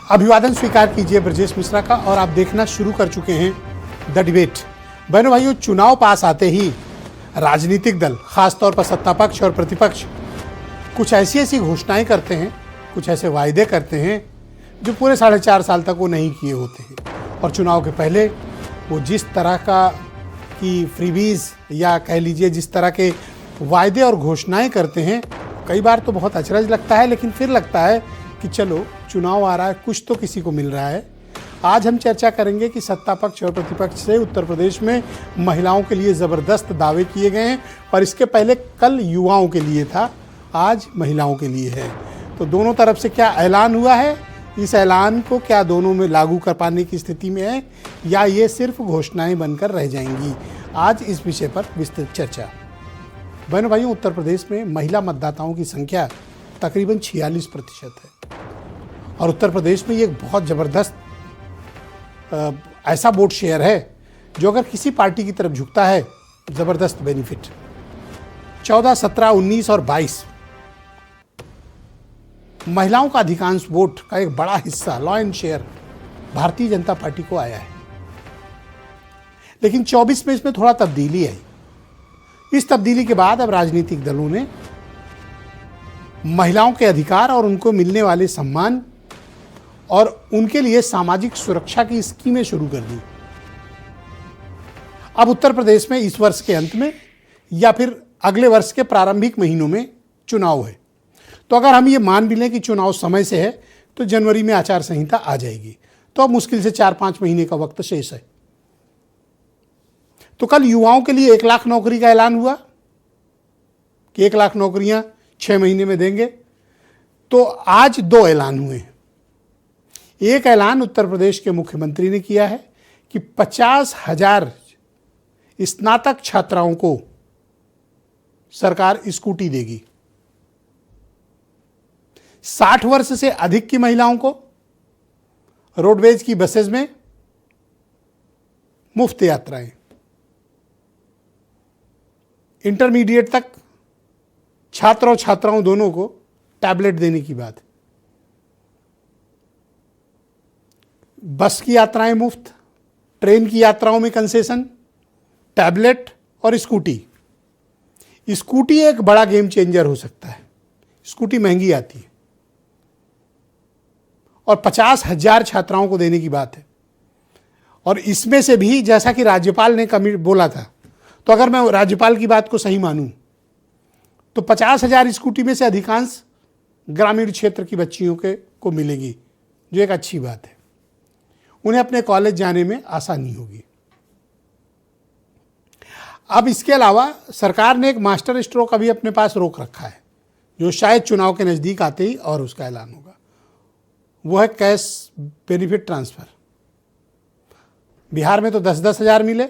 अभिवादन स्वीकार कीजिए ब्रजेश मिश्रा का। और आप देखना शुरू कर चुके हैं द डिबेट। बहनों भाइयों, चुनाव पास आते ही राजनीतिक दल, खासतौर पर सत्ता पक्ष और प्रतिपक्ष, कुछ ऐसी ऐसी घोषणाएं करते हैं, कुछ ऐसे वायदे करते हैं जो पूरे 4.5 साल तक वो नहीं किए होते हैं। और चुनाव के पहले वो जिस तरह का की फ्रीबीज या कह लीजिए जिस तरह के वायदे और घोषणाएं करते हैं, कई बार तो बहुत अचरज लगता है, लेकिन फिर लगता है कि चलो चुनाव आ रहा है, कुछ तो किसी को मिल रहा है। आज हम चर्चा करेंगे कि सत्ता पक्ष और प्रतिपक्ष से उत्तर प्रदेश में महिलाओं के लिए ज़बरदस्त दावे किए गए हैं, और इसके पहले कल युवाओं के लिए था, आज महिलाओं के लिए है। तो दोनों तरफ से क्या ऐलान हुआ है, इस ऐलान को क्या दोनों में लागू कर पाने की स्थिति में है, या ये सिर्फ घोषणाएं बनकर रह जाएंगी। आज इस विषय पर विस्तृत चर्चा। बहनों भाइयों, उत्तर प्रदेश में महिला मतदाताओं की संख्या तकरीबन 46% है, और उत्तर प्रदेश में ये एक बहुत ज़बरदस्त ऐसा वोट शेयर है जो अगर किसी पार्टी की तरफ झुकता है, ज़बरदस्त बेनिफिट। 14, 17, 19 और 22 महिलाओं का अधिकांश वोट का एक बड़ा हिस्सा, law and share, Bharatiya Janata party को आया है। लेकिन 24 में इसमें थोड़ा तब्दीली आई। इस तब्दीली के बाद अब राजनीतिक दलों ने महिलाओं के अधिकार और उनको मिलने वाले सम्मान और उनके लिए सामाजिक सुरक्षा की स्कीमें शुरू कर दी। अब उत्तर प्रदेश में इस वर्ष के अंत में या फिर अगले वर्ष के प्रारंभिक महीनों में चुनाव है। तो अगर हम ये मान भी लें कि चुनाव समय से है, तो जनवरी में आचार संहिता आ जाएगी। तो अब मुश्किल से 4-5 महीने का वक्त शेष है। तो कल युवाओं के लिए 1 लाख नौकरी का ऐलान हुआ कि 1 लाख नौकरियां 6 महीने में देंगे। तो आज 2 ऐलान हुए हैं। एक ऐलान उत्तर प्रदेश के मुख्यमंत्री ने किया है कि 50,000 स्नातक छात्राओं को सरकार स्कूटी देगी। 60 वर्ष से अधिक की महिलाओं को रोडवेज की बसेज में मुफ्त यात्राएं। इंटरमीडिएट तक छात्र और छात्राओं दोनों को टैबलेट देने की बात है। बस की यात्राएं मुफ्त, ट्रेन की यात्राओं में कंसेशन, टैबलेट और स्कूटी। स्कूटी एक बड़ा गेम चेंजर हो सकता है। स्कूटी महंगी आती है, और 50,000 छात्राओं को देने की बात है। और इसमें से भी, जैसा कि राज्यपाल ने बोला था, तो अगर मैं राज्यपाल की बात को सही मानूं तो 50,000 स्कूटी में से अधिकांश ग्रामीण क्षेत्र की बच्चियों को मिलेगी, जो एक अच्छी बात है। उन्हें अपने कॉलेज जाने में आसानी होगी। अब इसके अलावा सरकार ने एक मास्टर स्ट्रोक अभी अपने पास रोक रखा है, जो शायद चुनाव के नज़दीक आते ही और उसका ऐलान होगा। वो है कैश बेनिफिट ट्रांसफ़र। बिहार में तो 10-10 हज़ार मिले।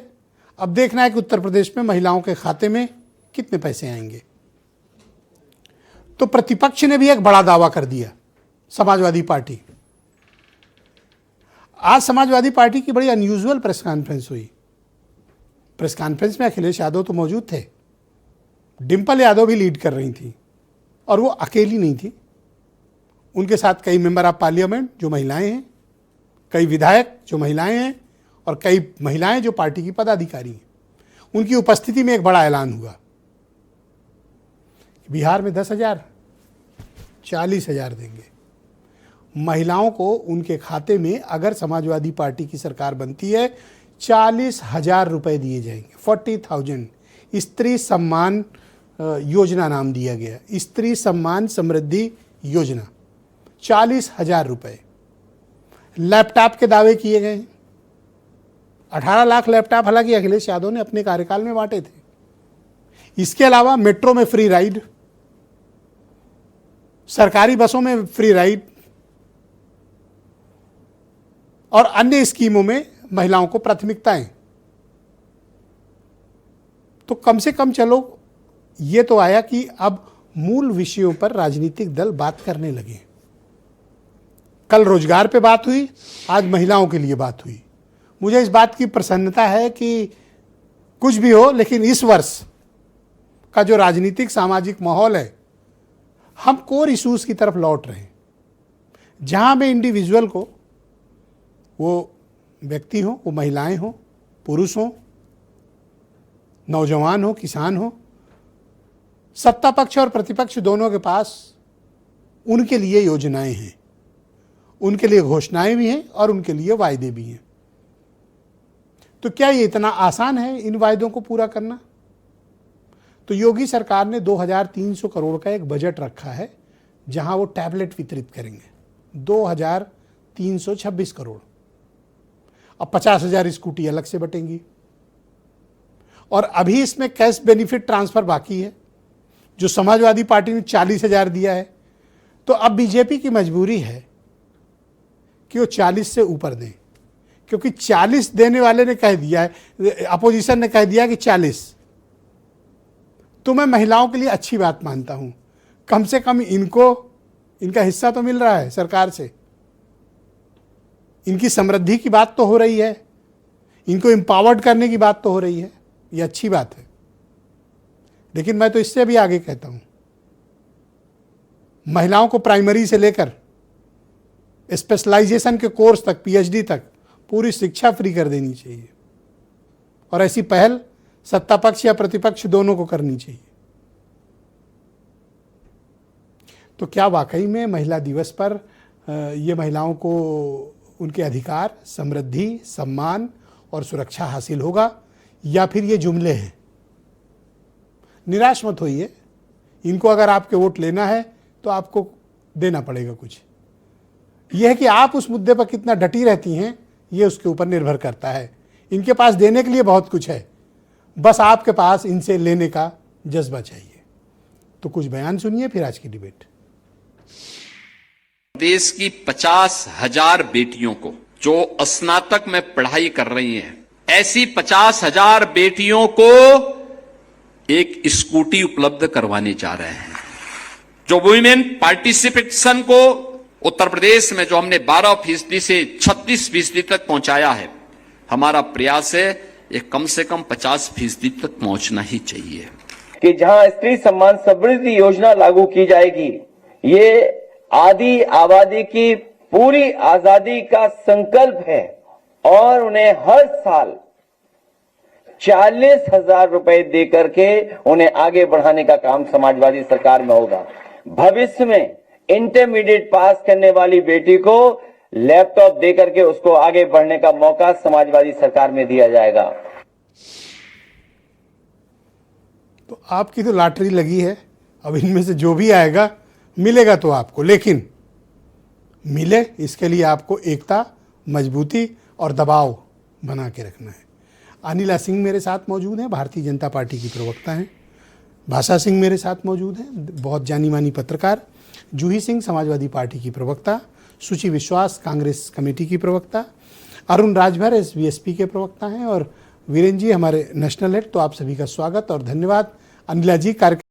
अब देखना है कि उत्तर प्रदेश में महिलाओं के खाते में कितने पैसे आएंगे। तो प्रतिपक्ष ने भी एक बड़ा दावा कर दिया, समाजवादी पार्टी। आज समाजवादी पार्टी की बड़ी अनयूजुअल प्रेस कॉन्फ्रेंस हुई। प्रेस कॉन्फ्रेंस में अखिलेश यादव तो मौजूद थे, डिंपल यादव भी लीड कर रही थी, और वो अकेली नहीं थी। उनके साथ कई मेंबर ऑफ पार्लियामेंट जो महिलाएं हैं, कई विधायक जो महिलाएं हैं, और कई महिलाएं जो पार्टी की पदाधिकारी हैं। उनकी उपस्थिति में एक बड़ा ऐलान हुआ। बिहार में 10,000, 40,000 देंगे महिलाओं को। उनके खाते में अगर समाजवादी पार्टी की सरकार बनती है, 40,000 रुपए दिए जाएंगे। 40,000। स्त्री सम्मान योजना नाम दिया गया, स्त्री सम्मान समृद्धि योजना। 40,000 रुपए। लैपटॉप के दावे किए गए हैं। 18 लाख लैपटॉप हालांकि अखिलेश यादव ने अपने कार्यकाल में बांटे थे। इसके अलावा मेट्रो में फ्री राइड, सरकारी बसों में फ्री राइड, और अन्य स्कीमों में महिलाओं को प्राथमिकताएं। तो कम से कम चलो ये तो आया कि अब मूल विषयों पर राजनीतिक दल बात करने लगे। कल रोजगार पे बात हुई, आज महिलाओं के लिए बात हुई। मुझे इस बात की प्रसन्नता है कि कुछ भी हो, लेकिन इस वर्ष का जो राजनीतिक सामाजिक माहौल है, हम कोर इश्यूज की तरफ लौट रहे हैं। जहां में इंडिविजुअल को, वो व्यक्ति हो, वो महिलाएं हो, पुरुष हो, नौजवान हो, किसान हो, सत्ता पक्ष और प्रतिपक्ष दोनों के पास उनके लिए योजनाएं हैं, उनके लिए घोषणाएं भी हैं और उनके लिए वायदे भी हैं। तो क्या ये इतना आसान है इन वायदों को पूरा करना? तो योगी सरकार ने 2300 करोड़ का एक बजट रखा है जहां वो टैबलेट वितरित करेंगे, 2326 करोड़। अब 50,000 स्कूटी अलग से बटेंगी और अभी इसमें कैश बेनिफिट ट्रांसफर बाकी है, जो समाजवादी पार्टी ने 40,000 दिया है। तो अब बीजेपी की मजबूरी है कि वो 40 से ऊपर दें, क्योंकि 40 देने वाले ने कह दिया है, अपोजिशन ने कह दिया कि 40। तो मैं महिलाओं के लिए अच्छी बात मानता हूं, कम से कम इनको इनका हिस्सा तो मिल रहा है सरकार से, इनकी समृद्धि की बात तो हो रही है, इनको एम्पावर्ड करने की बात तो हो रही है, ये अच्छी बात है। लेकिन मैं तो इससे भी आगे कहता हूं, महिलाओं को प्राइमरी से लेकर स्पेशलाइजेशन के कोर्स तक, पीएचडी तक पूरी शिक्षा फ्री कर देनी चाहिए और ऐसी पहल सत्ता पक्ष या प्रतिपक्ष दोनों को करनी चाहिए। तो क्या वाकई में महिला दिवस पर ये महिलाओं को उनके अधिकार, समृद्धि, सम्मान और सुरक्षा हासिल होगा, या फिर ये जुमले हैं? निराश मत होइए, इनको अगर आपके वोट लेना है तो आपको देना पड़ेगा कुछ। यह है कि आप उस मुद्दे पर कितना डटी रहती हैं, ये उसके ऊपर निर्भर करता है। इनके पास देने के लिए बहुत कुछ है, बस आपके पास इनसे लेने का जज्बा चाहिए। तो कुछ बयान सुनिए, फिर आज की डिबेट। देश की 50,000 बेटियों को जो स्नातक में पढ़ाई कर रही हैं, ऐसी 50,000 बेटियों को एक स्कूटी उपलब्ध करवाने जा रहे हैं। जो वुमेन पार्टिसिपेशन को उत्तर प्रदेश में जो हमने 12% से 36% तक पहुंचाया है, हमारा प्रयास है ये कम से कम 50% तक पहुंचना ही चाहिए। कि जहां स्त्री सम्मान समृद्धि योजना लागू की जाएगी, ये आदि आबादी की पूरी आजादी का संकल्प है और उन्हें हर साल 40,000 रुपए देकर के उन्हें आगे बढ़ाने का काम समाजवादी सरकार में होगा। भविष्य में इंटरमीडिएट पास करने वाली बेटी को लैपटॉप देकर के उसको आगे बढ़ने का मौका समाजवादी सरकार में दिया जाएगा। तो आपकी तो लॉटरी लगी है, अब इनमें से जो भी आएगा मिलेगा तो आपको, लेकिन मिले इसके लिए आपको एकता, मजबूती और दबाव बना के रखना है। अनिला सिंह मेरे साथ मौजूद हैं, भारतीय जनता पार्टी की प्रवक्ता हैं। भाषा सिंह मेरे साथ मौजूद हैं, बहुत जानी मानी पत्रकार। जूही सिंह समाजवादी पार्टी की प्रवक्ता। सुचि विश्वास कांग्रेस कमेटी की प्रवक्ता। अरुण राजभर एसबीएसपी के प्रवक्ता हैं और वीरेंद्र जी हमारे नेशनल हेड। तो आप सभी का स्वागत और धन्यवाद। अनिला जी, कार्यक्रम